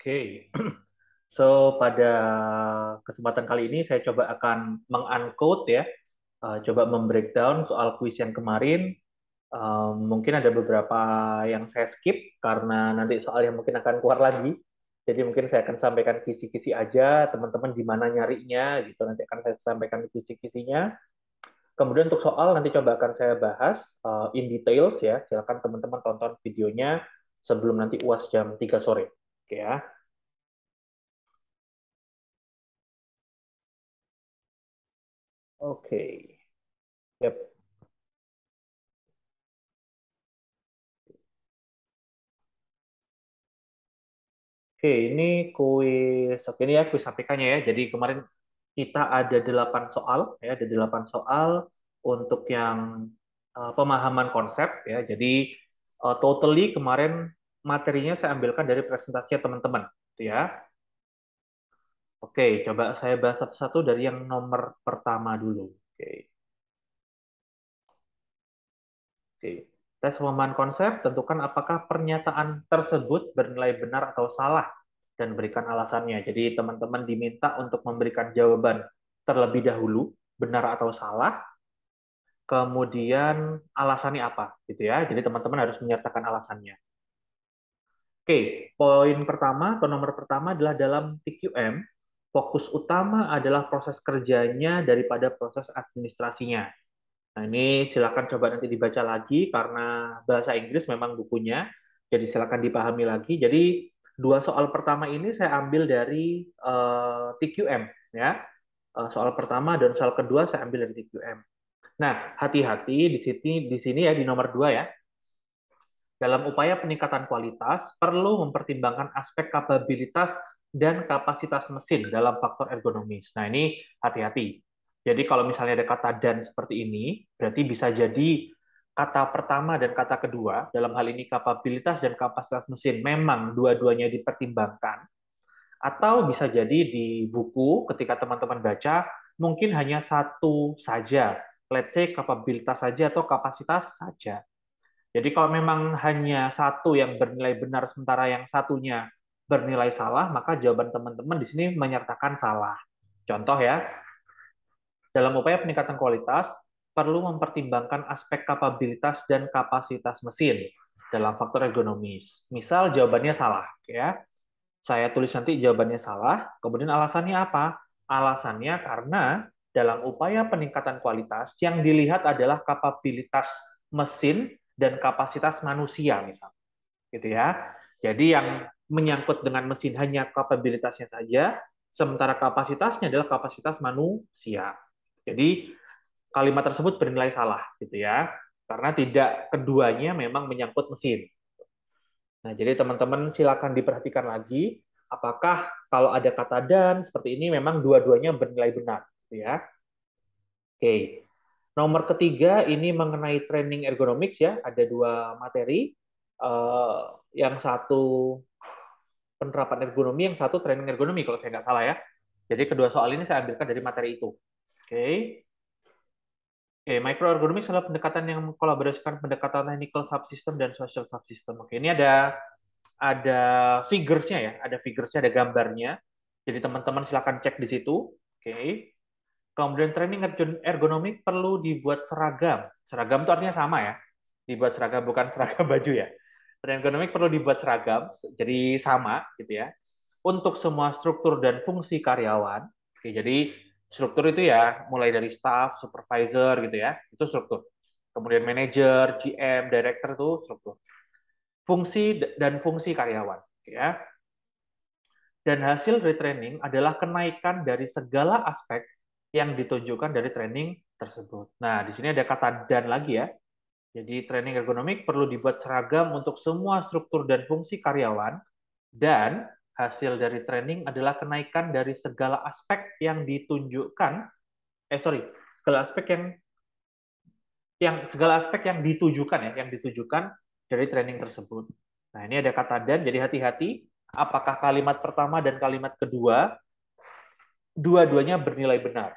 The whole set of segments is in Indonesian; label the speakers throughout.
Speaker 1: Oke, so pada kesempatan kali ini saya coba akan menguncode ya, coba membreakdown soal kuis yang kemarin. Mungkin ada beberapa yang saya skip karena nanti soal yang mungkin akan keluar lagi. Jadi mungkin saya akan sampaikan kisi-kisi aja, teman-teman di mana nyarinya gitu. Nanti akan saya sampaikan kisi-kisinya. Kemudian untuk soal nanti coba akan saya bahas in details ya. Silakan teman-teman tonton videonya sebelum nanti UAS jam 3 sore. Oke ya. Oke. Yap. Oke, ini kuis, oke ini ya kuis APK-nya ya. Jadi kemarin kita ada 8 soal, ya ada 8 soal untuk yang pemahaman konsep ya. Jadi totally kemarin materinya saya ambilkan dari presentasinya teman-teman, gitu ya. Oke, coba saya bahas satu-satu dari yang nomor pertama dulu. Oke, oke. Tes pemahaman konsep, tentukan apakah pernyataan tersebut bernilai benar atau salah dan berikan alasannya. Jadi teman-teman diminta untuk memberikan jawaban terlebih dahulu, benar atau salah, kemudian alasannya apa, gitu ya. Jadi teman-teman harus menyertakan alasannya. Oke, poin pertama atau nomor pertama adalah dalam TQM, fokus utama adalah proses kerjanya daripada proses administrasinya. Nah, ini silakan coba nanti dibaca lagi karena bahasa Inggris memang bukunya, jadi silakan dipahami lagi. Jadi dua soal pertama ini saya ambil dari TQM ya. Soal pertama dan soal kedua saya ambil dari TQM. Nah, hati-hati di sini ya di nomor 2 ya. Dalam upaya peningkatan kualitas, perlu mempertimbangkan aspek kapabilitas dan kapasitas mesin dalam faktor ergonomis. Nah, ini hati-hati. Jadi kalau misalnya ada kata dan seperti ini, berarti bisa jadi kata pertama dan kata kedua, dalam hal ini kapabilitas dan kapasitas mesin, memang dua-duanya dipertimbangkan, atau bisa jadi di buku ketika teman-teman baca, mungkin hanya satu saja, let's say kapabilitas saja atau kapasitas saja. Jadi kalau memang hanya satu yang bernilai benar sementara yang satunya bernilai salah, maka jawaban teman-teman di sini menyertakan salah. Contoh ya, dalam upaya peningkatan kualitas, perlu mempertimbangkan aspek kapabilitas dan kapasitas mesin dalam faktor ergonomis. Misal jawabannya salah, ya. Saya tulis nanti jawabannya salah, kemudian alasannya apa? Alasannya karena dalam upaya peningkatan kualitas yang dilihat adalah kapabilitas mesin dan kapasitas manusia misalnya, gitu ya. Jadi yang menyangkut dengan mesin hanya kapabilitasnya saja, sementara kapasitasnya adalah kapasitas manusia. Jadi kalimat tersebut bernilai salah, gitu ya, karena tidak keduanya memang menyangkut mesin. Nah, jadi teman-teman silakan diperhatikan lagi, apakah kalau ada kata dan seperti ini memang dua-duanya bernilai benar, gitu ya. Oke. Nomor ketiga ini mengenai training ergonomics ya, ada dua materi. Eh, yang satu penerapan ergonomi, yang satu training ergonomi kalau saya nggak salah ya. Jadi kedua soal ini saya ambilkan dari materi itu. Oke. Oke, microergonomics adalah pendekatan yang mengkolaborasikan pendekatan technical subsystem dan social subsystem. Oke, ini ada figures-nya ya, ada figures-nya, ada gambarnya. Jadi teman-teman silakan cek di situ. Oke. Kemudian training ergonomik perlu dibuat seragam. Seragam itu artinya sama ya. Dibuat seragam bukan seragam baju ya. Training ergonomik perlu dibuat seragam, jadi sama gitu ya. Untuk semua struktur dan fungsi karyawan. Oke, jadi struktur itu ya mulai dari staff, supervisor gitu ya. Itu struktur. Kemudian manager, GM, director itu struktur. Fungsi dan fungsi karyawan ya. Dan hasil retraining adalah kenaikan dari segala aspek yang ditunjukkan dari training tersebut. Nah, di sini ada kata dan lagi ya. Jadi training ergonomik perlu dibuat seragam untuk semua struktur dan fungsi karyawan dan hasil dari training adalah kenaikan dari segala aspek yang ditunjukkan segala aspek yang ditujukan ya, yang ditujukan dari training tersebut. Nah, ini ada kata dan, jadi hati-hati apakah kalimat pertama dan kalimat kedua dua-duanya bernilai benar.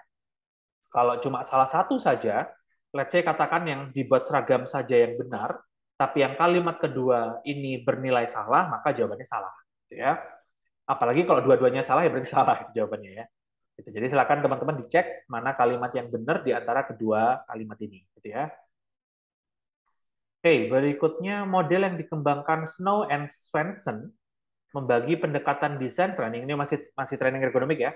Speaker 1: Kalau cuma salah satu saja, let's say katakan yang dibuat seragam saja yang benar, tapi yang kalimat kedua ini bernilai salah, maka jawabannya salah. Gitu ya. Apalagi kalau dua-duanya salah ya berarti salah itu jawabannya ya. Gitu. Jadi silakan teman-teman dicek mana kalimat yang benar di antara kedua kalimat ini, gitu ya. Oke, berikutnya model yang dikembangkan Snow and Swenson membagi pendekatan desain training, ini masih masih training ergonomik ya.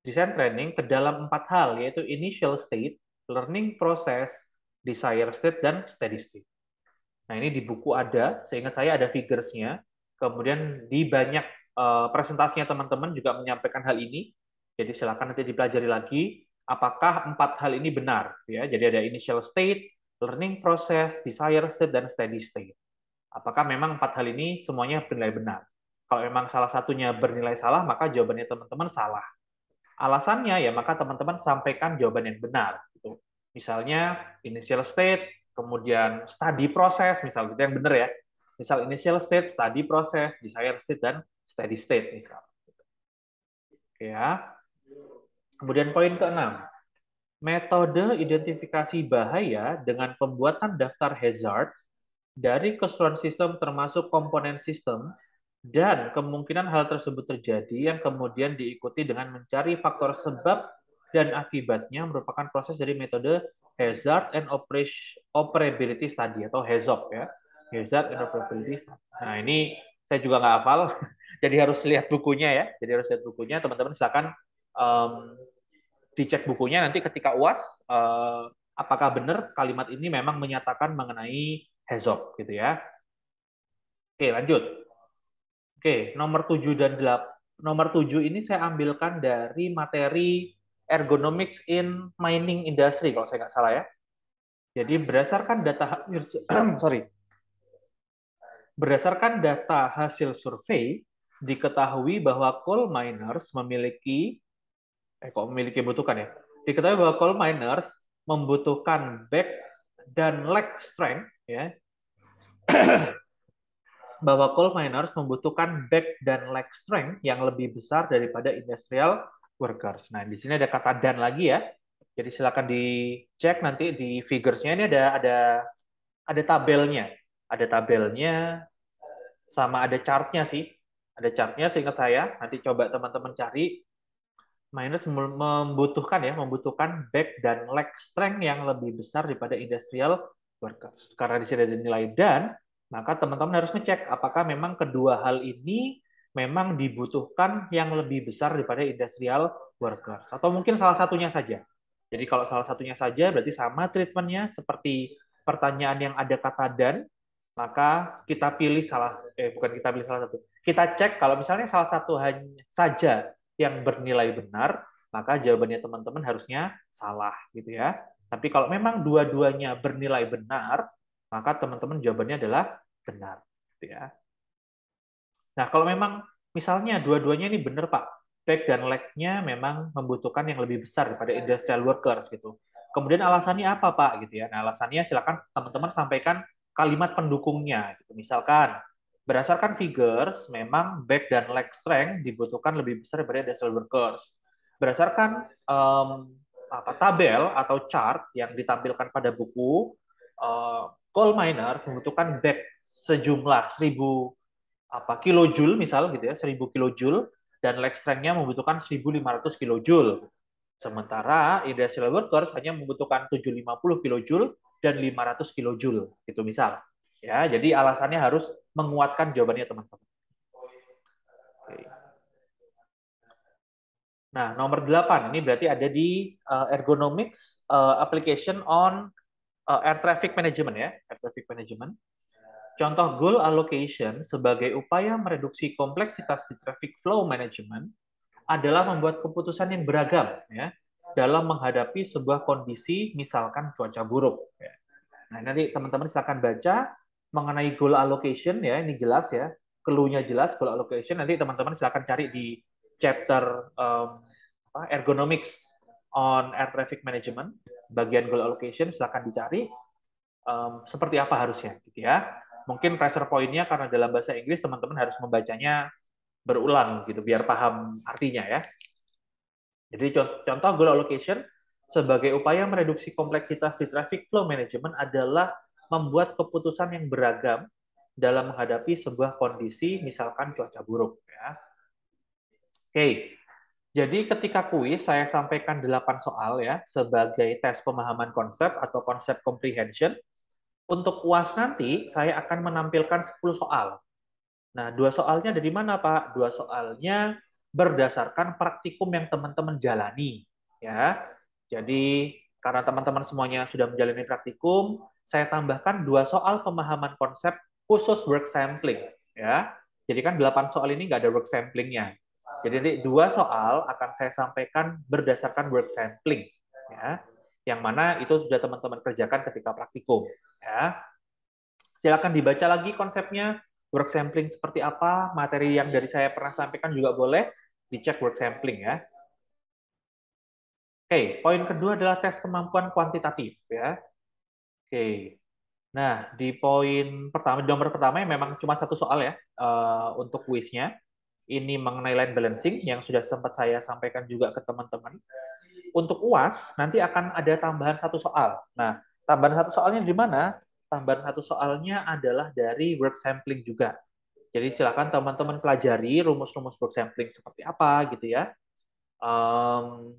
Speaker 1: Desain training ke dalam 4 hal, yaitu initial state, learning process, desired state, dan steady state. Nah, ini di buku ada, seingat saya ada figures-nya. Kemudian di banyak presentasinya teman-teman juga menyampaikan hal ini. Jadi silakan nanti dipelajari lagi apakah 4 hal ini benar ya. Jadi ada initial state, learning process, desired state, dan steady state. Apakah memang 4 hal ini semuanya bernilai benar? Kalau memang salah satunya bernilai salah, maka jawabannya teman-teman salah. Alasannya ya maka teman-teman sampaikan jawaban yang benar. Gitu. Misalnya initial state, kemudian study process, misal gitu yang benar ya. Misal initial state, study process, desired state, dan steady state misal. Oke ya. Kemudian poin ke-6. Metode identifikasi bahaya dengan pembuatan daftar hazard dari keseluruhan sistem termasuk komponen sistem dan kemungkinan hal tersebut terjadi yang kemudian diikuti dengan mencari faktor sebab dan akibatnya merupakan proses dari metode Hazard and Operability Study atau HAZOP ya. Hazard and Operability Study. Nah, ini saya juga nggak hafal, jadi harus lihat bukunya ya. Jadi harus lihat bukunya, teman-teman silakan um, dicek bukunya nanti ketika UAS apakah benar kalimat ini memang menyatakan mengenai HAZOP gitu ya. Oke, lanjut. Oke, nomor 7 dan 8. Nomor 7 ini saya ambilkan dari materi ergonomics in mining industry kalau saya nggak salah ya. Jadi sorry, berdasarkan data hasil survei diketahui bahwa coal miners memiliki kok memiliki butuhkan ya. Diketahui bahwa coal miners membutuhkan back dan leg strength ya, bahwa coal miners membutuhkan back dan leg strength yang lebih besar daripada industrial workers. Nah, di sini ada kata dan lagi ya. Jadi silakan dicek nanti di figures-nya ini ada tabelnya. Ada tabelnya sama ada chart-nya sih. Ada chart-nya seingat saya. Nanti coba teman-teman cari. Miners membutuhkan back dan leg strength yang lebih besar daripada industrial workers. Karena di sini ada nilai dan, maka teman-teman harus ngecek apakah memang kedua hal ini memang dibutuhkan yang lebih besar daripada industrial workers. Atau mungkin salah satunya saja. Jadi kalau salah satunya saja berarti sama treatmentnya seperti pertanyaan yang ada kata dan, maka kita pilih bukan kita pilih salah satu. Kita cek kalau misalnya salah satu hanya saja yang bernilai benar, maka jawabannya teman-teman harusnya salah gitu ya. Tapi kalau memang dua-duanya bernilai benar, maka teman-teman jawabannya adalah benar gitu ya. Nah, kalau memang misalnya dua-duanya ini benar Pak, back dan leg-nya memang membutuhkan yang lebih besar daripada industrial workers gitu. Kemudian alasannya apa Pak gitu ya. Nah, alasannya silakan teman-teman sampaikan kalimat pendukungnya gitu. Misalkan berdasarkan figures memang back dan leg strength dibutuhkan lebih besar daripada industrial workers. Berdasarkan tabel atau chart yang ditampilkan pada buku, coal miners membutuhkan back sejumlah 1000 kilojoule misal gitu ya, 1000 kilojoule dan leg strength-nya membutuhkan 1500 kilojoule. Sementara industrial workers hanya membutuhkan 750 kilojoule dan 500 kilojoule gitu misal. Ya, jadi alasannya harus menguatkan jawabannya teman-teman. Oke. Nah, nomor 8 ini berarti ada di ergonomics application on air traffic management ya, air traffic management. Contoh goal allocation sebagai upaya mereduksi kompleksitas di traffic flow management adalah membuat keputusan yang beragam ya dalam menghadapi sebuah kondisi misalkan cuaca buruk. Ya. Nah, nanti teman-teman silakan baca mengenai goal allocation ya, ini jelas ya, clue-nya jelas goal allocation. Nanti teman-teman silakan cari di chapter ergonomics on air traffic management, bagian goal allocation silakan dicari seperti apa harusnya gitu ya. Mungkin pressure point-nya karena dalam bahasa Inggris teman-teman harus membacanya berulang gitu biar paham artinya ya. Jadi contoh goal allocation sebagai upaya mereduksi kompleksitas di traffic flow management adalah membuat keputusan yang beragam dalam menghadapi sebuah kondisi misalkan cuaca buruk ya. Oke, jadi ketika kuis saya sampaikan 8 soal ya sebagai tes pemahaman konsep atau konsep comprehension. Untuk UAS nanti saya akan menampilkan 10 soal. Nah, 2 soalnya dari mana, Pak? 2 soalnya berdasarkan praktikum yang teman-teman jalani, ya. Jadi, karena teman-teman semuanya sudah menjalani praktikum, saya tambahkan 2 soal pemahaman konsep khusus work sampling, ya. Jadi kan 8 soal ini nggak ada work samplingnya. Jadi nanti 2 soal akan saya sampaikan berdasarkan work sampling, ya. Yang mana itu sudah teman-teman kerjakan ketika praktikum, ya. Silakan dibaca lagi konsepnya, work sampling seperti apa, materi yang dari saya pernah sampaikan juga boleh dicek work sampling ya. Oke, poin kedua adalah tes kemampuan kuantitatif ya. Oke. Nah, di poin pertama, di nomor pertama yang memang cuma 1 soal ya untuk kuisnya. Ini mengenai line balancing yang sudah sempat saya sampaikan juga ke teman-teman. Untuk UAS nanti akan ada tambahan 1 soal. Nah, tambahan 1 soalnya di mana? Tambahan 1 soalnya adalah dari work sampling juga. Jadi silakan teman-teman pelajari rumus-rumus work sampling seperti apa gitu ya. Um,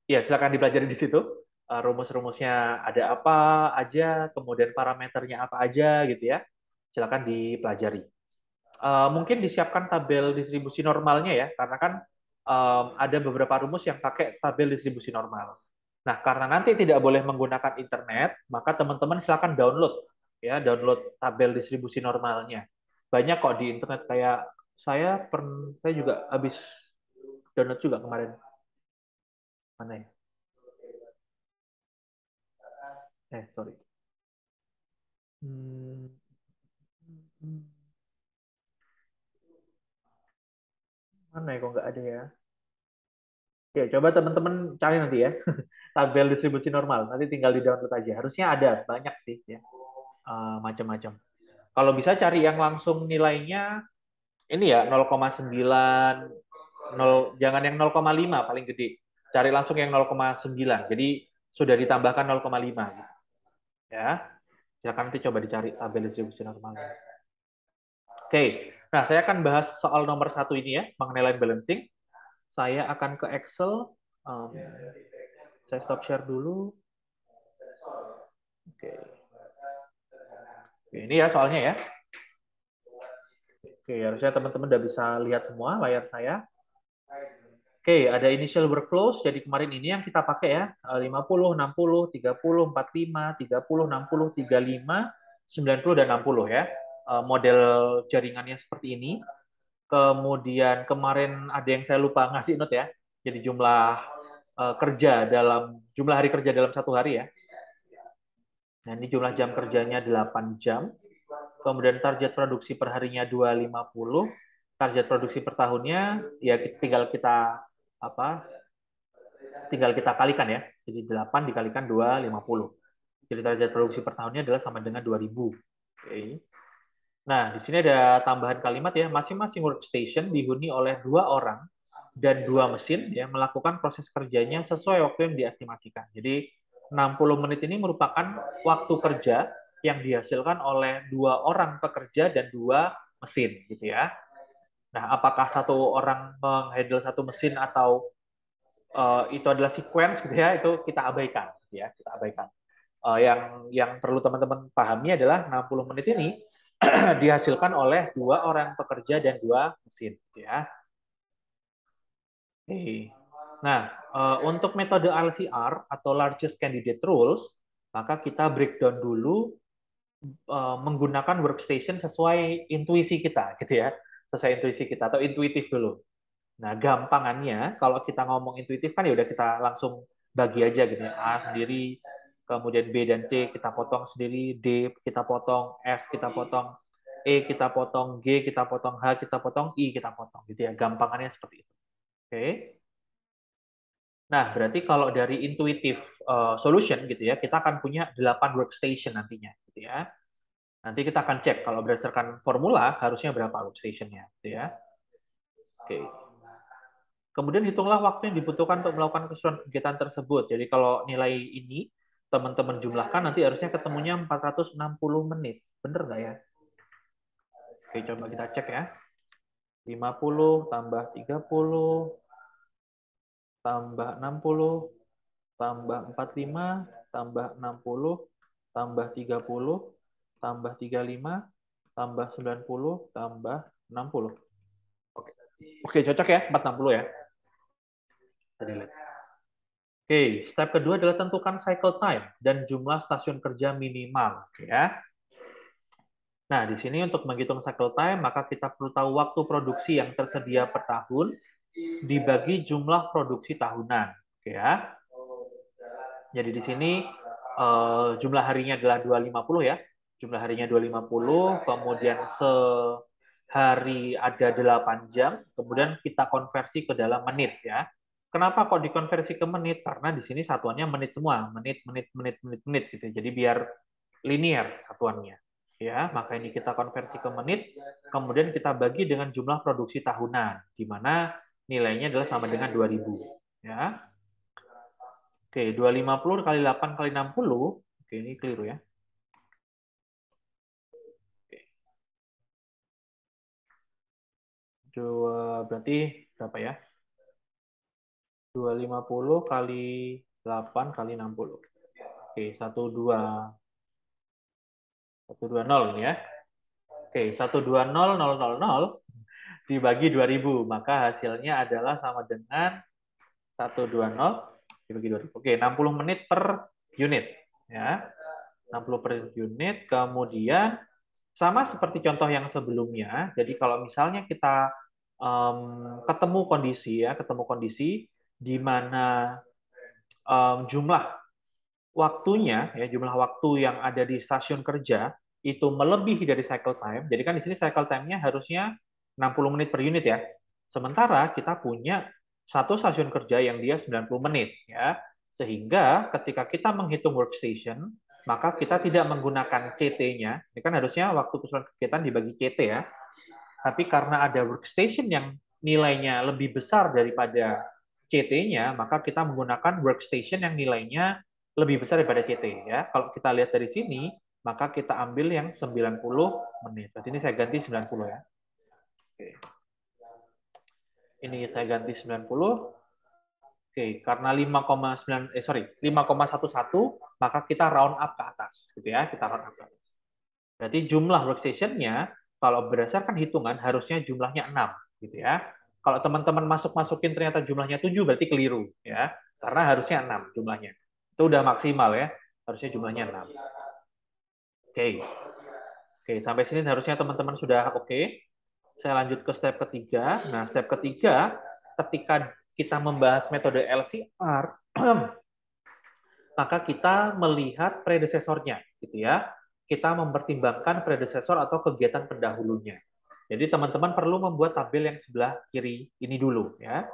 Speaker 1: ya silakan dipelajari di situ. Rumus-rumusnya ada apa aja, kemudian parameternya apa aja gitu ya. Silakan dipelajari. Mungkin disiapkan tabel distribusi normalnya ya, karena kan ada beberapa rumus yang pakai tabel distribusi normal. Nah, karena nanti tidak boleh menggunakan internet, maka teman-teman silakan download ya, download tabel distribusi normalnya. Banyak kok di internet kayak saya juga habis download juga kemarin. Mana ya? Sorry. Hmm, mana ya kok nggak ada ya? Ya, coba teman-teman cari nanti ya. Tabel distribusi normal. Nanti tinggal di-download aja. Harusnya ada, banyak sih ya. Macam-macam. Kalau bisa cari yang langsung nilainya ini ya 0,9, jangan yang 0,5 paling gede. Cari langsung yang 0,9. Jadi sudah ditambahkan 0,5 gitu. Ya. Silakan nanti coba dicari tabel distribusi normalnya. Oke. Nah, saya akan bahas soal nomor 1 ini ya, mengenai line balancing. Saya akan ke Excel. Um, saya stop share dulu. Oke. Oke, ini ya soalnya ya. Oke, harusnya teman-teman udah bisa lihat semua layar saya. Oke, ada initial workflows. Jadi kemarin ini yang kita pakai ya, 50, 60, 30, 45, 30, 60, 35, 90, dan 60 ya. Model jaringannya seperti ini. Kemudian kemarin ada yang saya lupa ngasih note ya. Jadi jumlah hari kerja dalam 1 hari ya. Nah, ini jumlah jam kerjanya 8 jam. Kemudian target produksi per harinya 250. Target produksi per tahunnya ya apa? Tinggal kita kalikan ya. Jadi 8 dikalikan 250. Jadi target produksi per tahunnya adalah sama dengan 2000. Oke. Nah, di sini ada tambahan kalimat ya, masing-masing workstation dihuni oleh 2 orang dan 2 mesin ya melakukan proses kerjanya sesuai waktu yang diestimasikan. Jadi 60 menit ini merupakan waktu kerja yang dihasilkan oleh 2 orang pekerja dan 2 mesin gitu ya. Nah, apakah 1 orang menghandle 1 mesin atau itu adalah sequence gitu ya, itu kita abaikan gitu ya, kita abaikan. Yang perlu teman-teman pahami adalah 60 menit ini dihasilkan oleh 2 orang pekerja dan 2 mesin gitu ya. Oke. Nah, untuk metode LCR atau largest candidate rules, maka kita breakdown dulu menggunakan workstation sesuai intuisi kita gitu ya, sesuai intuisi kita atau intuitif dulu. Nah, gampangannya kalau kita ngomong intuitif kan ya udah kita langsung bagi aja gitu ya. A sendiri, kemudian B dan C kita potong sendiri, D kita potong, F kita potong, E kita potong, G kita potong, H kita potong, I kita potong gitu ya. Gampangannya seperti itu. Oke. Nah, berarti kalau dari intuitive solution gitu ya, kita akan punya 8 workstation nantinya gitu ya. Nanti kita akan cek kalau berdasarkan formula harusnya berapa workstation-nya gitu ya. Oke. Kemudian hitunglah waktu yang dibutuhkan untuk melakukan keseluruhan kegiatan tersebut. Jadi kalau nilai ini teman-teman jumlahkan nanti harusnya ketemunya 460 menit. Bener nggak ya? Oke, coba kita cek ya. 50 tambah 30 tambah 60 tambah 45 tambah 60 tambah 30 tambah 35 tambah 90 tambah 60. Oke. Oke, cocok ya 460 ya. Tadi lihat. Oke, step kedua adalah tentukan cycle time dan jumlah stasiun kerja minimal, ya. Nah, di sini untuk menghitung cycle time, maka kita perlu tahu waktu produksi yang tersedia per tahun dibagi jumlah produksi tahunan, oke ya. Jadi di sini jumlah harinya adalah 250 ya. Jumlah harinya 250, kemudian sehari ada 8 jam, kemudian kita konversi ke dalam menit ya. Kenapa kok dikonversi ke menit? Karena di sini satuannya menit semua, menit, menit, menit, menit, menit gitu. Jadi biar linear satuannya. Ya, maka ini kita konversi ke menit, kemudian kita bagi dengan jumlah produksi tahunan, di mana nilainya adalah sama dengan 2000. Ya. Oke, 250 kali 8 kali 60. Oke, ini keliru ya. Oke. Berarti berapa ya? 250 kali 8 kali 60. Oke, 120 ini ya. Oke, 120.000 dibagi 2000, maka hasilnya adalah sama dengan 120 dibagi 2000. Oke, 60 menit per unit ya. 60 per unit, kemudian sama seperti contoh yang sebelumnya. Jadi kalau misalnya kita ketemu kondisi di mana jumlah waktunya ya, jumlah waktu yang ada di stasiun kerja itu melebihi dari cycle time. Jadi kan di sini cycle time-nya harusnya 60 menit per unit ya. Sementara kita punya satu stasiun kerja yang dia 90 menit ya. Sehingga ketika kita menghitung workstation, maka kita tidak menggunakan CT-nya. Ini kan harusnya waktu keseluruhan kegiatan dibagi CT ya. Tapi karena ada workstation yang nilainya lebih besar daripada CT-nya, maka kita menggunakan workstation yang nilainya lebih besar daripada CT ya. Kalau kita lihat dari sini, maka kita ambil yang 90 menit. Berarti ini saya ganti 90 ya. Oke. Ini saya ganti 90. Oke, karena 5,11, maka kita round up ke atas gitu ya, kita round up ke atas. Berarti jumlah workstation-nya kalau berdasarkan hitungan harusnya jumlahnya 6 gitu ya. Kalau teman-teman masukin ternyata jumlahnya 7 berarti keliru ya. Karena harusnya 6 jumlahnya. Itu udah maksimal ya. Harusnya jumlahnya 6. Oke. Oke, sampai sini harusnya teman-teman sudah oke. Saya lanjut ke step ketiga. Nah, step ketiga ketika kita membahas metode LCR maka kita melihat predesesornya gitu ya. Kita mempertimbangkan predesesor atau kegiatan pendahulunya. Jadi teman-teman perlu membuat tabel yang sebelah kiri ini dulu ya.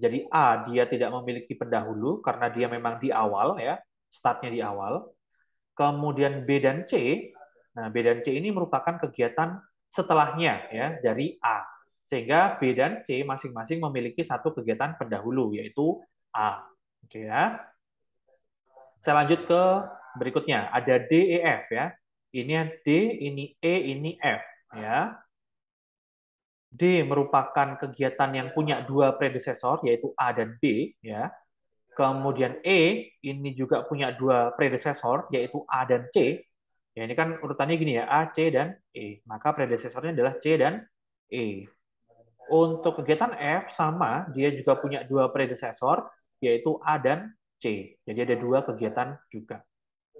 Speaker 1: Jadi A dia tidak memiliki pendahulu karena dia memang di awal ya, startnya di awal. Kemudian B dan C, nah B dan C ini merupakan kegiatan setelahnya ya dari A. Sehingga B dan C masing-masing memiliki satu kegiatan pendahulu yaitu A. Oke ya. Saya lanjut ke berikutnya. Ada D, E, F ya. Ini D, ini E, ini F ya. D merupakan kegiatan yang punya dua predesesor yaitu A dan B ya. Kemudian E ini juga punya dua predesesor yaitu A dan C. Ya ini kan urutannya gini ya, A, C dan E. Maka predesesornya adalah C dan E. Untuk kegiatan F sama, dia juga punya dua predesesor yaitu A dan C. Jadi ada dua kegiatan juga.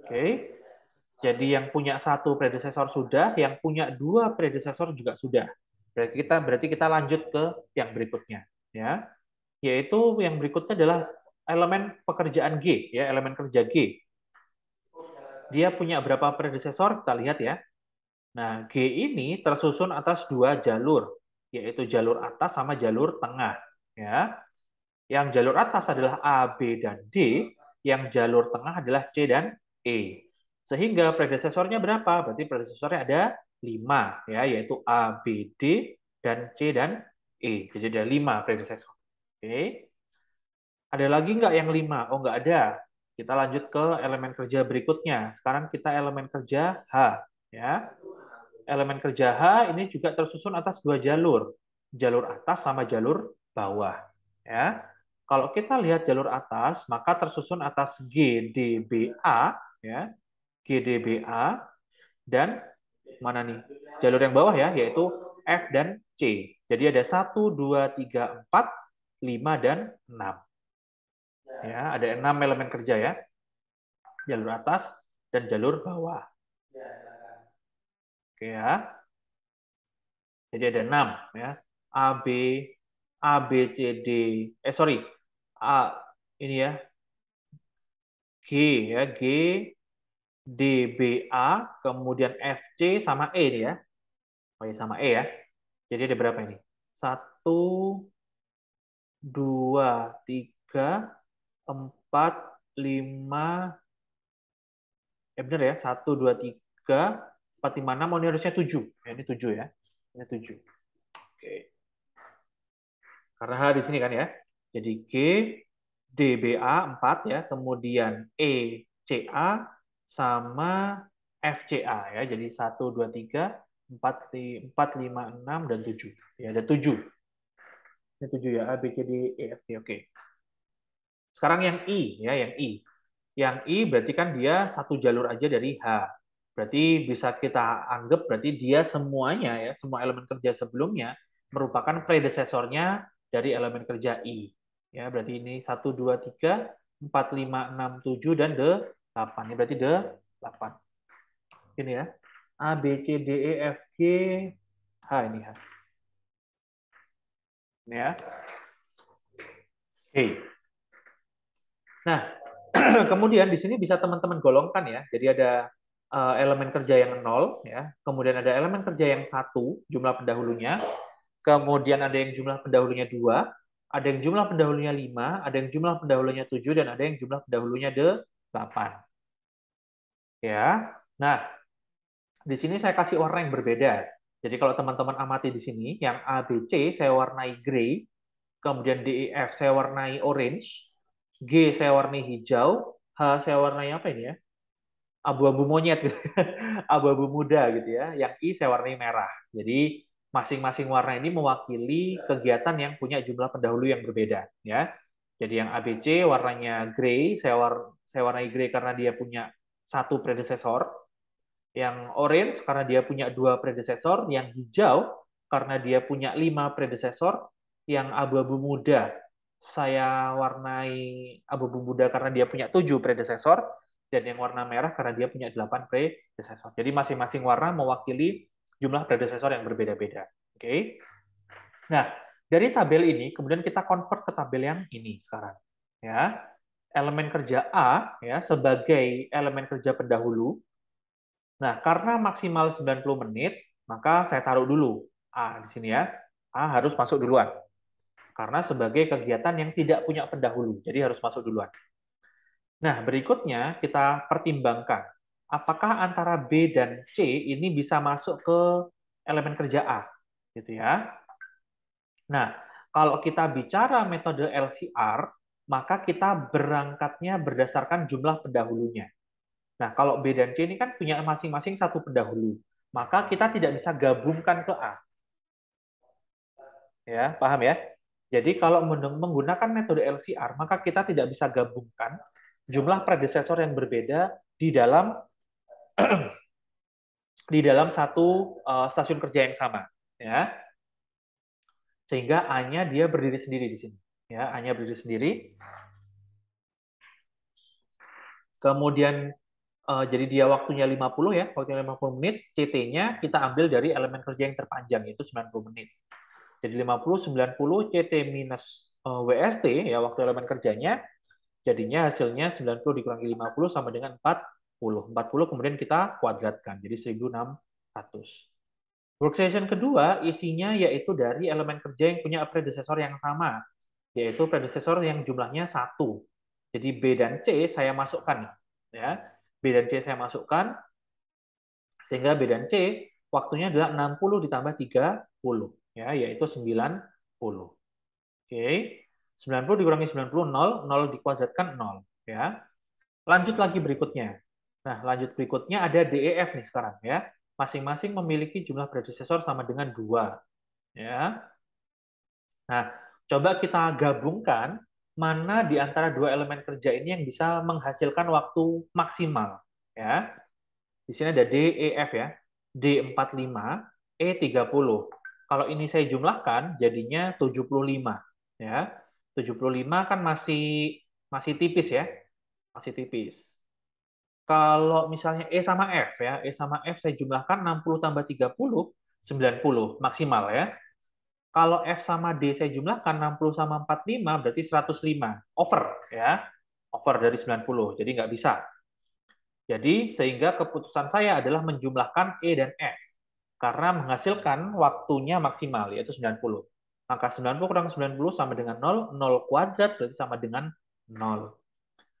Speaker 1: Oke. Jadi yang punya satu predesesor sudah, yang punya dua predesesor juga sudah. Berarti kita lanjut ke yang berikutnya, ya. Yaitu yang berikutnya adalah elemen pekerjaan G, ya, elemen kerja G. Dia punya berapa predesesor? Kita lihat ya. Nah, G ini tersusun atas dua jalur, yaitu jalur atas sama jalur tengah, ya. Yang jalur atas adalah A, B, dan D, yang jalur tengah adalah C dan E. Sehingga predesesornya berapa? Berarti predesesornya ada 5, ya, yaitu A, B, D, dan C dan E. Jadi ada 5 predesesor. Oke. Ada lagi nggak yang 5? Oh, nggak ada. Kita lanjut ke elemen kerja berikutnya. Sekarang kita elemen kerja H. Ya. Elemen kerja H ini juga tersusun atas dua jalur. jalur atas sama jalur bawah. Ya. Kalau kita lihat jalur atas, maka tersusun atas GDBA, ya, GDBA, dan mana nih? Jalur yang bawah ya, yaitu F dan C. Jadi ada 1, 2, 3, 4, 5, dan 6. Ya, ada 6 elemen kerja ya. Jalur atas dan jalur bawah. Oke ya. Jadi ada 6 ya. A, B, A, B, C, D. Sorry. A, ini ya. G ya. G, D, B, A. Kemudian F, C, sama E nih ya. Oh ya, sama E ya. Jadi ada berapa ini? 1, 2, 3, 4, 5. Benar ya. 1, 2, 3, 4, 5, 6. Oh, ini harusnya 7. Ya, ini 7 ya. Ini 7. Oke. Karena H di sini kan ya. Jadi G, DBA 4 ya, kemudian ECA sama FCA ya. Jadi 1, 2, 3, 4, 4, 5, 6, dan 7. Ya, ada 7. Ini 7 ya, A, B, C, D, E, F, G. Oke. Sekarang yang I ya, yang I. Yang I berarti kan dia satu jalur aja dari H. Berarti bisa kita anggap berarti dia semuanya ya, semua elemen kerja sebelumnya merupakan predecessornya dari elemen kerja I. Ya, berarti ini 1, 2, 3, 4, 5, 6, 7, dan D8. Ini berarti D8. Ini ya. A, B, C, D, E, F, G, H ini H. Ini ya. Oke. Nah, kemudian di sini bisa teman-teman golongkan ya. Jadi ada elemen kerja yang 0 ya, kemudian ada elemen kerja yang 1 jumlah pendahulunya, kemudian ada yang jumlah pendahulunya 2, ada yang jumlah pendahulunya 5, ada yang jumlah pendahulunya 7, dan ada yang jumlah pendahulunya 8. Ya. Nah, di sini saya kasih warna yang berbeda. Jadi kalau teman-teman amati di sini, yang A, B, C saya warnai gray, kemudian D, E, F saya warnai orange, G saya warnai hijau, H saya warnai apa ini ya? Abu-abu monyet gitu. Abu-abu muda gitu ya. Yang I saya warnai merah. Jadi masing-masing warna ini mewakili kegiatan yang punya jumlah pendahulu yang berbeda ya. Jadi yang ABC warnanya gray, saya warnai gray karena dia punya satu predecessor. Yang orange karena dia punya dua predecessor, yang hijau karena dia punya 5 predecessor, yang abu-abu muda saya warnai abu-abu muda karena dia punya 7 predecessor, dan yang warna merah karena dia punya 8 predecessor. Jadi masing-masing warna mewakili jumlah predecessor yang berbeda-beda. Oke. Nah, dari tabel ini kemudian kita convert ke tabel yang ini sekarang. Ya. Elemen kerja A ya sebagai elemen kerja pendahulu. Nah, karena maksimal 90 menit, maka saya taruh dulu A di sini ya. A harus masuk duluan. Karena sebagai kegiatan yang tidak punya pendahulu, jadi harus masuk duluan. Nah, berikutnya kita pertimbangkan apakah antara B dan C ini bisa masuk ke elemen kerja A, gitu ya. Nah, kalau kita bicara metode LCR, maka kita berangkatnya berdasarkan jumlah pendahulunya. Nah, kalau B dan C ini kan punya masing-masing satu pendahulu, maka kita tidak bisa gabungkan ke A. Ya, paham ya? Jadi kalau menggunakan metode LCR, maka kita tidak bisa gabungkan jumlah predecessor yang berbeda di dalam satu stasiun kerja yang sama, ya. Sehingga A-nya dia berdiri sendiri di sini. Ya, A-nya berdiri sendiri. Kemudian jadi dia waktunya 50 ya, waktunya 50 menit, CT-nya kita ambil dari elemen kerja yang terpanjang, yaitu 90 menit. Jadi 50, 90, CT minus WST, ya waktu elemen kerjanya, jadinya hasilnya 90 dikurangi 50 sama dengan 40. 40 kemudian kita kuadratkan, jadi 1600. Workstation kedua isinya yaitu dari elemen kerja yang punya predecessor yang sama, yaitu predecessor yang jumlahnya 1. Jadi B dan C saya masukkan nih, ya. B dan C saya masukkan sehingga B dan C waktunya adalah 60 ditambah 30 ya, yaitu 90. Oke. 90 dikurangi 90 0, 0 dikuadratkan 0 ya. Lanjut lagi berikutnya. Nah, lanjut berikutnya ada DEF nih sekarang ya. Masing-masing memiliki jumlah predecessor sama dengan 2 ya. Nah, coba kita gabungkan mana di antara dua elemen kerja ini yang bisa menghasilkan waktu maksimal. Ya, di sini ada D, E, F ya. D 45, E 30. Kalau ini saya jumlahkan jadinya 75. Ya, 75 kan masih masih tipis ya, masih tipis. Kalau misalnya E sama F ya, E sama F saya jumlahkan 60 tambah 30, 90 maksimal ya. Kalau F sama D saya jumlahkan 60 sama 45 berarti 105. Over ya. Over dari 90. Jadi nggak bisa. Jadi sehingga keputusan saya adalah menjumlahkan E dan F. Karena menghasilkan waktunya maksimal yaitu 90. Maka 90 kurang 90 sama dengan 0. 0 kuadrat berarti sama dengan 0.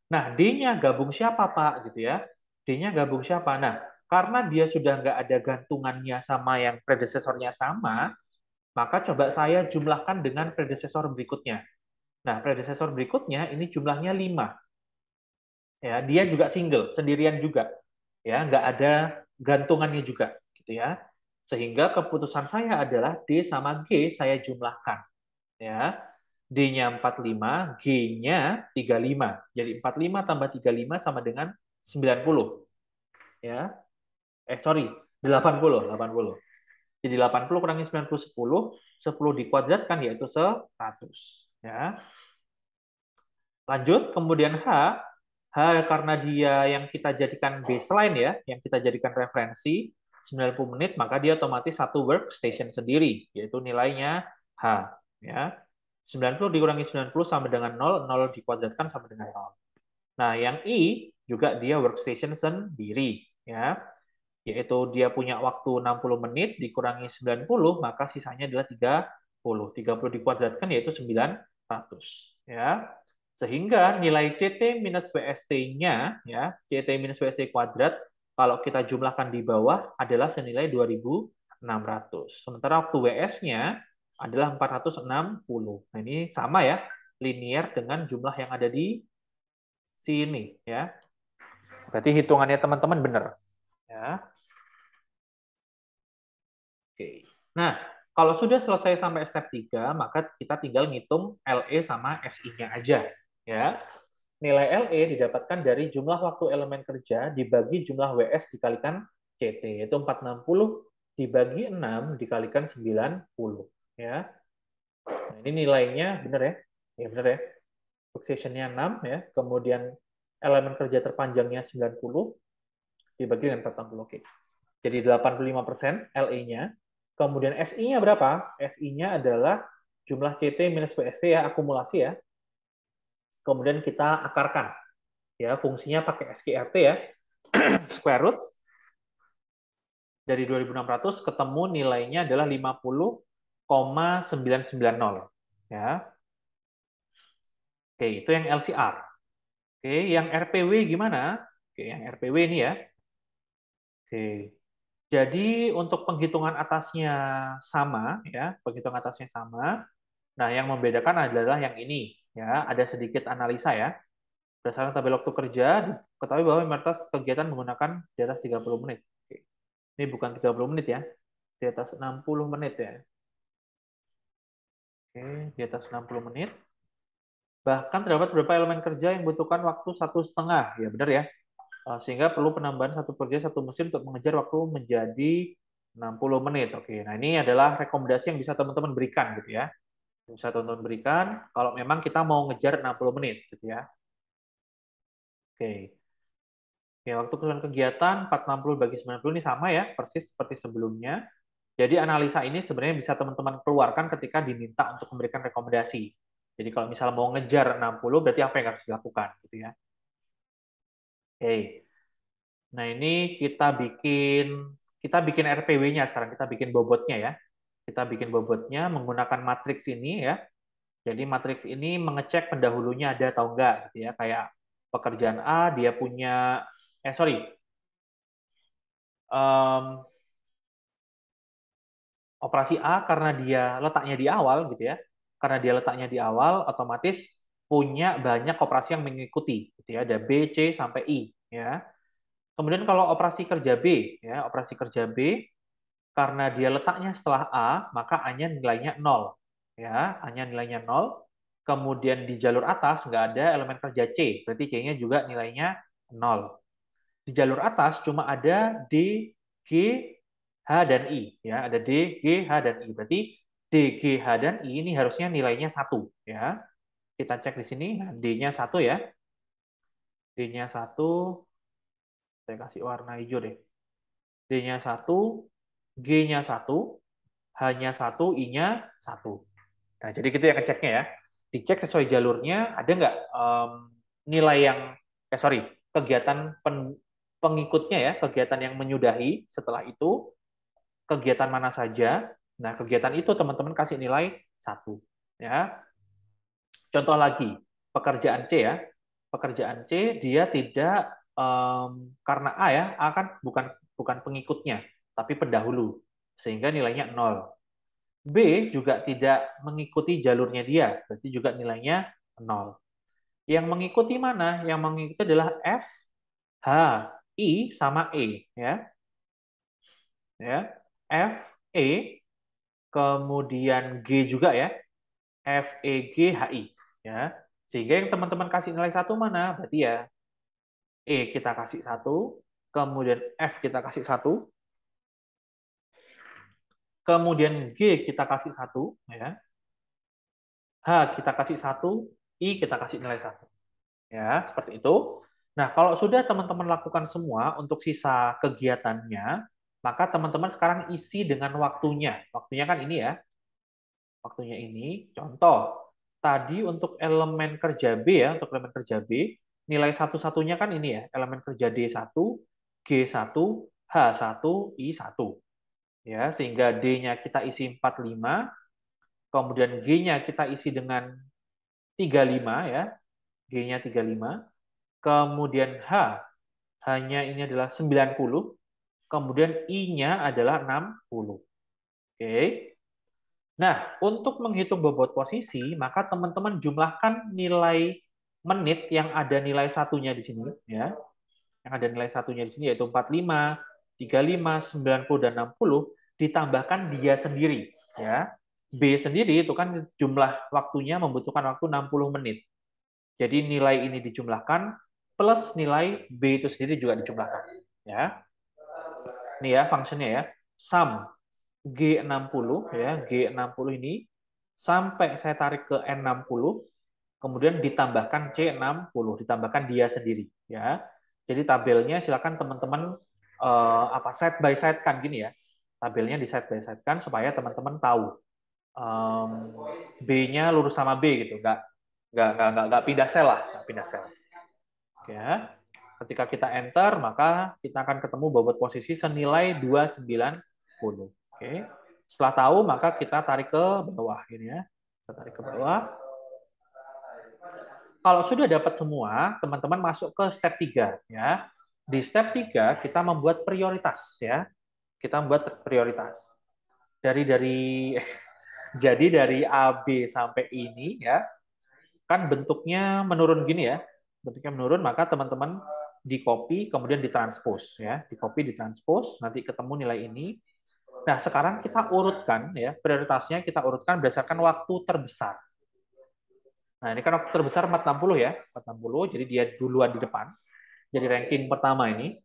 Speaker 1: Nah, D-nya gabung siapa, Pak? Gitu ya. D-nya gabung siapa? Nah, karena dia sudah nggak ada gantungannya sama yang predecesornya sama, maka coba saya jumlahkan dengan predesesor berikutnya. Nah, predesesor berikutnya ini jumlahnya 5. Ya, dia juga single, sendirian juga. Ya, nggak ada gantungannya juga, gitu ya. Sehingga keputusan saya adalah D sama G saya jumlahkan. Ya, D-nya 45, G-nya 35. Jadi 45 tambah 35 sama dengan 90. Ya, sorry, 80, 80. Jadi 80 kurangi 90, 10. 10 dikuadratkan yaitu 100. Ya. Lanjut, kemudian H. H karena dia yang kita jadikan baseline ya, yang kita jadikan referensi 90 menit, maka dia otomatis satu workstation sendiri, yaitu nilainya H. Ya. 90 dikurangi 90 sama dengan 0, 0 dikuadratkan sama dengan 0. Nah, yang I juga dia workstation sendiri. Ya, yaitu dia punya waktu 60 menit dikurangi 90, maka sisanya adalah 30. 30 dikuadratkan yaitu 900. Ya. Sehingga nilai CT minus WST-nya, ya, CT minus WST kuadrat, kalau kita jumlahkan di bawah adalah senilai 2.600. Sementara waktu WS-nya adalah 460. Nah, ini sama ya, linear dengan jumlah yang ada di sini. Ya. Berarti hitungannya teman-teman benar. Ya. Oke. Nah, kalau sudah selesai sampai step 3, maka kita tinggal ngitung LE sama SI-nya aja. Ya. Nilai LE didapatkan dari jumlah waktu elemen kerja dibagi jumlah WS dikalikan CT, yaitu 460 dibagi 6 dikalikan 90. Ya. Nah, ini nilainya benar ya? Ya benar ya. Fixation-nya 6 ya, kemudian elemen kerja terpanjangnya 90 dibagi dengan 460. Oke. Jadi 85% LE-nya. Kemudian SI-nya berapa? SI-nya adalah jumlah CT minus WST ya, akumulasi ya. Kemudian kita akarkan. Ya, fungsinya pakai SQRT ya. Square root dari 2.600 ketemu nilainya adalah 50,990. Ya. Oke, itu yang LCR. Oke, yang RPW gimana? Oke, yang RPW ini ya. Oke. Jadi untuk penghitungan atasnya sama ya, penghitungan atasnya sama. Nah, yang membedakan adalah yang ini ya, ada sedikit analisa ya. Berdasarkan tabel waktu kerja, diketahui bahwa mayoritas kegiatan menggunakan di atas 30 menit. Oke. Ini bukan 30 menit ya, di atas 60 menit ya. Oke, di atas 60 menit. Bahkan terdapat beberapa elemen kerja yang membutuhkan waktu 1,5. Ya benar ya. Sehingga perlu penambahan satu pekerja satu mesin untuk mengejar waktu menjadi 60 menit. Oke, nah ini adalah rekomendasi yang bisa teman-teman berikan gitu ya. Bisa teman-teman berikan kalau memang kita mau ngejar 60 menit gitu ya. Oke. Oke, waktu keseluruhan kegiatan 460 bagi 90 ini sama ya, persis seperti sebelumnya. Jadi analisa ini sebenarnya bisa teman-teman keluarkan ketika diminta untuk memberikan rekomendasi. Jadi kalau misalnya mau ngejar 60, berarti apa yang harus dilakukan gitu ya. Oke. Nah, ini kita bikin RPW-nya sekarang, kita bikin bobotnya ya. Kita bikin bobotnya menggunakan matriks ini ya. Jadi matriks ini mengecek pendahulunya ada atau enggak gitu ya. Kayak pekerjaan A dia punya sorry. Em, Operasi A karena dia letaknya di awal gitu ya. Karena dia letaknya di awal otomatis punya banyak operasi yang mengikuti gitu ya. Ada B, C sampai I ya. Kemudian kalau operasi kerja B ya, operasi kerja B karena dia letaknya setelah A, maka A-nya nilainya 0. ya, A-nya nilainya 0. Kemudian di jalur atas nggak ada elemen kerja C, berarti C-nya juga nilainya 0. Di jalur atas cuma ada D, G, H, dan I. Ya, ada D, G, H, dan I. Berarti D, G, H, dan I ini harusnya nilainya 1. Ya. Kita cek di sini, nah, D-nya 1 ya. D-nya 1, saya kasih warna hijau deh. D-nya 1, G-nya 1, H-nya 1, I-nya 1. Nah, jadi gitu ya ngeceknya ya. Dicek sesuai jalurnya, ada nggak nilai yang, sorry, kegiatan pengikutnya ya, kegiatan yang menyudahi setelah itu, kegiatan mana saja. Nah, kegiatan itu teman-teman kasih nilai 1. Ya. Contoh lagi, pekerjaan C ya. Pekerjaan C dia tidak karena A ya, A kan bukan bukan pengikutnya, tapi pendahulu. Sehingga nilainya 0. B juga tidak mengikuti jalurnya dia, berarti juga nilainya 0. Yang mengikuti mana? Yang mengikuti adalah F, H, I, sama E. Ya. Ya. F, E, kemudian G juga ya. F, E, G, H, I. Ya. Sehingga yang teman-teman kasih nilai 1 mana? Berarti ya E kita kasih 1, kemudian F kita kasih 1, kemudian G kita kasih 1, ya. H kita kasih 1, I kita kasih nilai 1. Ya, seperti itu. Nah, kalau sudah teman-teman lakukan semua untuk sisa kegiatannya, maka teman-teman sekarang isi dengan waktunya. Waktunya kan ini ya, waktunya ini. Contoh, tadi untuk elemen kerja B ya, untuk elemen kerja B, nilai satu-satunya kan ini ya, elemen kerja D1, G1, H1, I1. Ya, sehingga D-nya kita isi 45, kemudian G-nya kita isi dengan 35 ya, G-nya 35, kemudian H-nya ini adalah 90, kemudian I-nya adalah 60. Oke. Nah, untuk menghitung bobot posisi, maka teman-teman jumlahkan nilai menit yang ada nilai satunya di sini, ya. Yang ada nilai satunya di sini yaitu 45, 35, 90, dan 60, ditambahkan dia sendiri, ya. B sendiri itu kan jumlah waktunya membutuhkan waktu 60 menit. Jadi nilai ini dijumlahkan plus nilai B itu sendiri juga dijumlahkan, ya. Ini ya fungsinya ya. Sum G60 ya, G60 ini sampai saya tarik ke N60, kemudian ditambahkan C60, ditambahkan dia sendiri ya. Jadi tabelnya silakan teman-teman side by side kan gini ya. Tabelnya di side by side kan supaya teman-teman tahu B-nya lurus sama B gitu, nggak pindah sel lah, nggak pindah sel. Ya. Ketika kita enter, maka kita akan ketemu bobot posisi senilai 290. Oke. Setelah tahu, maka kita tarik ke bawah ini ya. Kita tarik ke bawah. Kalau sudah dapat semua, teman-teman masuk ke step 3 ya. Di step 3 kita membuat prioritas ya. Kita membuat prioritas. Dari jadi dari A, B sampai ini ya, kan bentuknya menurun gini ya. Bentuknya menurun, maka teman-teman di copy kemudian ditranspose ya. Di copy ditranspose, nanti ketemu nilai ini. Nah, sekarang kita urutkan ya, prioritasnya kita urutkan berdasarkan waktu terbesar. Nah, ini kan waktu terbesar 460 ya, 460, jadi dia duluan di depan. Jadi ranking pertama ini.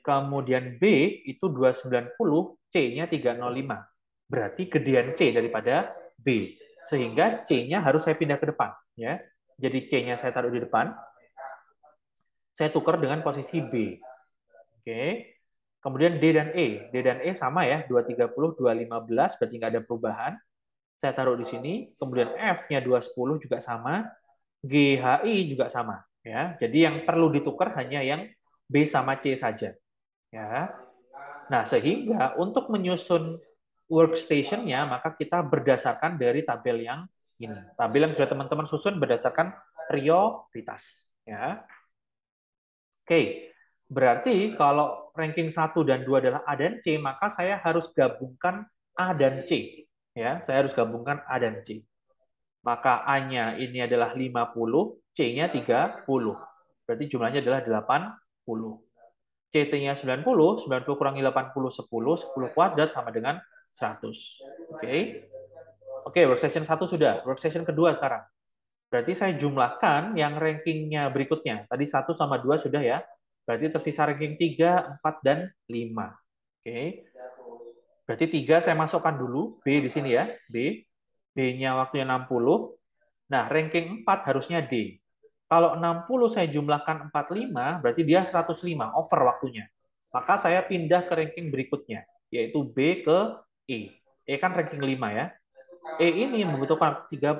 Speaker 1: Kemudian B itu 290, C-nya 305. Berarti gedean C daripada B. Sehingga C-nya harus saya pindah ke depan. Ya. Jadi C-nya saya taruh di depan. Saya tukar dengan posisi B. Oke. Kemudian D dan E. D dan E sama ya, 230, 215, berarti nggak ada perubahan. Saya taruh di sini. Kemudian F-nya 210 juga sama. GHI juga sama. Ya. Jadi yang perlu ditukar hanya yang B sama C saja. Ya. Nah, sehingga untuk menyusun workstation-nya, maka kita berdasarkan dari tabel yang ini. Tabel yang sudah teman-teman susun berdasarkan prioritas. Ya. Oke, berarti kalau ranking 1 dan 2 adalah A dan C, maka saya harus gabungkan A dan C. Ya, saya harus gabungkan A dan C. Maka A-nya ini adalah 50, C-nya 30. Berarti jumlahnya adalah 80. CT-nya 90, 90 kurangi 80, 10, 10 kuadrat sama dengan 100. Oke. Oke, workstation 1 sudah. Workstation kedua sekarang. Berarti saya jumlahkan yang rankingnya berikutnya. Tadi 1 sama 2 sudah ya. Berarti tersisa ranking 3, 4, dan 5. Oke. Berarti 3 saya masukkan dulu. B di sini ya. B. B-nya waktunya 60. Nah, ranking 4 harusnya D. Kalau 60 saya jumlahkan 45, berarti dia 105, over waktunya. Maka saya pindah ke ranking berikutnya, yaitu B ke E. E kan ranking 5 ya. E ini membutuhkan 30.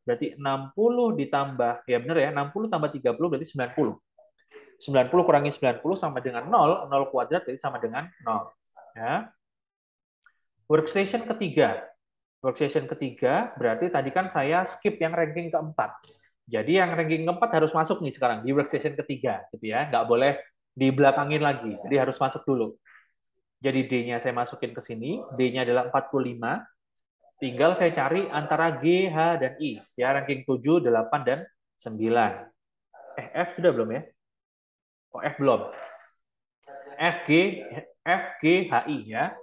Speaker 1: Berarti 60 ditambah, ya benar ya, 60 tambah 30 berarti 90. 90 kurangi 90 sama dengan 0, 0 kuadrat jadi sama dengan 0. Ya. Workstation ketiga. Workstation ketiga berarti tadi kan saya skip yang ranking keempat. Jadi yang ranking keempat harus masuk nih sekarang di workstation ketiga, gitu ya. Nggak boleh dibelakangin lagi. Jadi harus masuk dulu. Jadi D-nya saya masukin ke sini. D-nya adalah 45. Tinggal saya cari antara G, H, dan I. Ya, ranking 7, 8, dan 9. F sudah belum ya? Oh, F belum. F, G, F, G, H, I ya.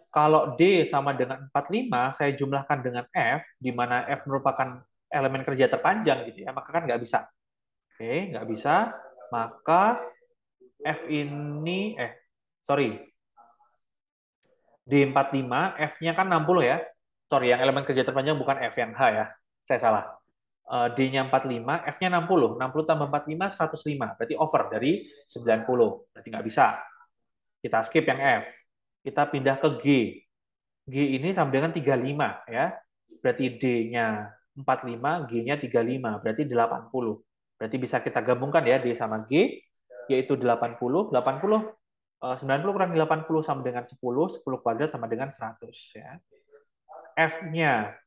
Speaker 1: Kalau D sama dengan 45, saya jumlahkan dengan F, di mana F merupakan elemen kerja terpanjang gitu ya, maka kan nggak bisa. Oke, nggak bisa. Maka F ini, sorry, D45, F-nya kan 60 ya. Sorry, yang elemen kerja terpanjang bukan F, yang H ya. Saya salah. D-nya 45, F-nya 60. 60 tambah 45, 105. Berarti over dari 90. Berarti nggak bisa. Kita skip yang F. Kita pindah ke G. G ini sama dengan 35 ya. Berarti D-nya 45, G-nya 35, berarti 80. Berarti bisa kita gabungkan ya D sama G, yaitu 80. 90 kurang 80 sama dengan 10, 10 kuadrat sama dengan 100 ya. F-nya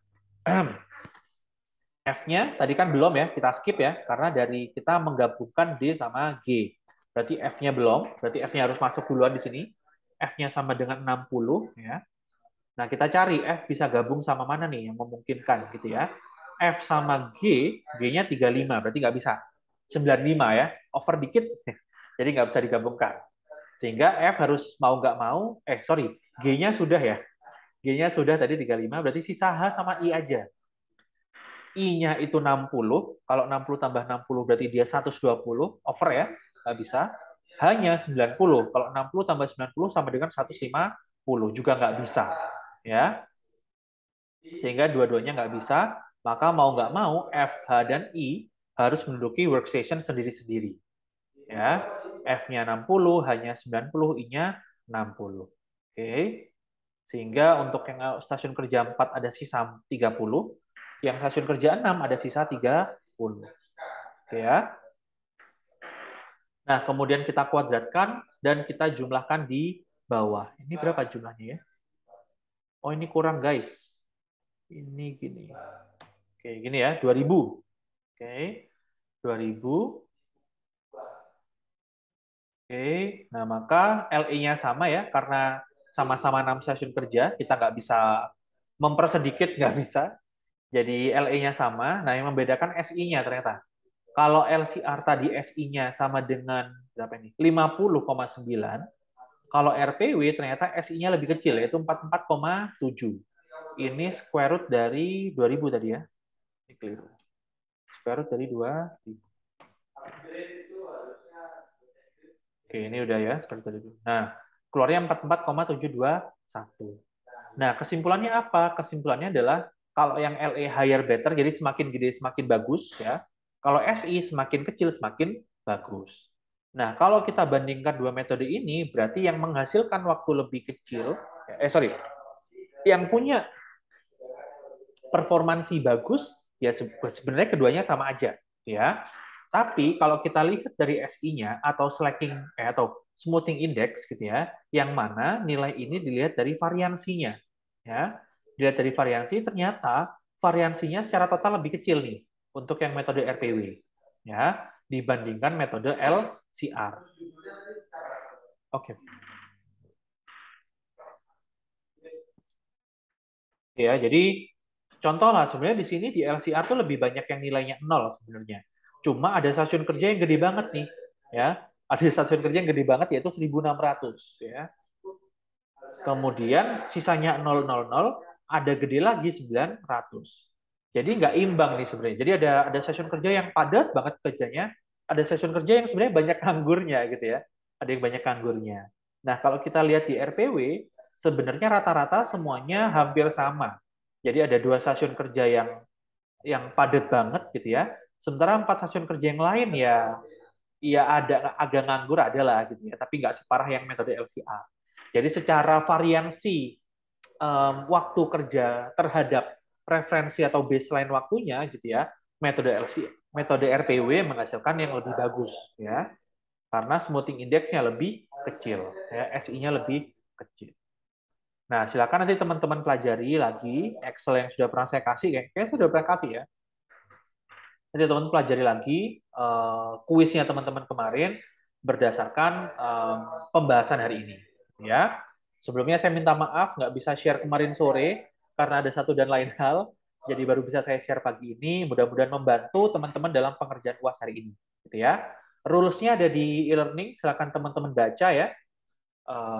Speaker 1: F-nya tadi kan belum ya, kita skip ya, karena dari kita menggabungkan D sama G. Berarti F-nya belum, berarti F-nya harus masuk duluan di sini. F-nya sama dengan 60 ya. Nah, kita cari F bisa gabung sama mana nih yang memungkinkan gitu ya. F sama G, G-nya 35, berarti nggak bisa. 95 ya, over dikit, jadi nggak bisa digabungkan. Sehingga F harus mau nggak mau, sorry, G-nya sudah ya. G-nya sudah tadi 35, berarti sisa H sama I aja. I-nya itu 60, kalau 60 tambah 60 berarti dia 120, over ya, nggak bisa. Hanya 90, kalau 60 tambah 90 sama dengan 150, juga nggak bisa. Ya, sehingga dua-duanya nggak bisa, maka mau nggak mau F, H, dan I harus menduduki workstation sendiri-sendiri. Ya, F-nya 60, H-nya 90, I-nya 60. Oke. Sehingga untuk yang stasiun kerja 4 ada sisa 30, yang stasiun kerja 6 ada sisa 30. Oke ya. Nah, kemudian kita kuadratkan dan kita jumlahkan di bawah. Ini berapa jumlahnya ya? Oh, ini kurang guys. Ini gini. Oke, gini ya, 2000. Oke, 2000. Oke, nah maka LE-nya sama ya, karena sama-sama 6 stasiun kerja, kita nggak bisa mempersedikit, nggak bisa. Jadi LE-nya sama, nah yang membedakan SI-nya ternyata. Kalau LCR tadi SI-nya sama dengan berapa ini? 50,9. Kalau RPW ternyata SI-nya lebih kecil, yaitu 44,7. Ini square root dari 2000 tadi ya. Ini keliru. Square root dari 2000. Oke, ini udah ya, seperti tadi. Nah, keluarnya 44,721. Nah, kesimpulannya apa? Kesimpulannya adalah kalau yang LE higher better, jadi semakin gede semakin bagus ya. Kalau SI semakin kecil semakin bagus. Nah, kalau kita bandingkan dua metode ini, berarti yang menghasilkan waktu lebih kecil, yang punya performansi bagus, ya sebenarnya keduanya sama aja, ya. Tapi kalau kita lihat dari SI-nya atau slacking atau smoothing index gitu ya, yang mana nilai ini dilihat dari variansinya, ya. Dilihat dari variansi, ternyata variansinya secara total lebih kecil nih untuk yang metode RPW, ya, dibandingkan metode LCR. Oke. Ya, jadi contoh lah sebenarnya di sini di LCR tuh lebih banyak yang nilainya 0 sebenarnya. Cuma ada stasiun kerja yang gede banget nih, ya. Ada stasiun kerja yang gede banget yaitu 1600 ya. Kemudian sisanya 000, ada gede lagi 900. Jadi nggak imbang nih sebenarnya. Jadi ada session kerja yang padat banget kerjanya, ada session kerja yang sebenarnya banyak nganggurnya gitu ya. Ada yang banyak nganggurnya. Nah, kalau kita lihat di RPW, sebenarnya rata-rata semuanya hampir sama. Jadi ada dua stasiun kerja yang padat banget gitu ya. Sementara empat stasiun kerja yang lain ya ada agak nganggur adalah gitu ya, tapi nggak separah yang metode LCA. Jadi secara variansi waktu kerja terhadap referensi atau baseline waktunya gitu ya, metode RPW menghasilkan yang lebih bagus ya, karena smoothing index-nya lebih kecil, ya, SI-nya lebih kecil. Nah, silakan nanti teman-teman pelajari lagi Excel yang sudah pernah saya kasih, kayaknya sudah pernah kasih ya. Nanti teman-teman pelajari lagi kuisnya teman-teman kemarin berdasarkan pembahasan hari ini. Ya, sebelumnya saya minta maaf nggak bisa share kemarin sore karena ada satu dan lain hal. Jadi baru bisa saya share pagi ini. Mudah-mudahan membantu teman-teman dalam pengerjaan UAS hari ini. Gitu ya. Rules-nya ada di e-learning. Silakan teman-teman baca ya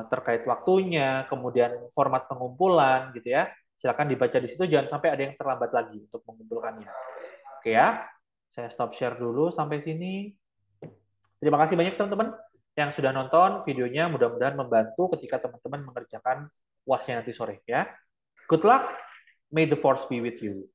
Speaker 1: terkait waktunya, kemudian format pengumpulan gitu ya. Silakan dibaca di situ. Jangan sampai ada yang terlambat lagi untuk mengumpulkannya. Oke ya. Saya stop share dulu sampai sini. Terima kasih banyak teman-teman yang sudah nonton videonya. Mudah-mudahan membantu ketika teman-teman mengerjakan UASnya nanti sore ya. Good luck. May the force be with you.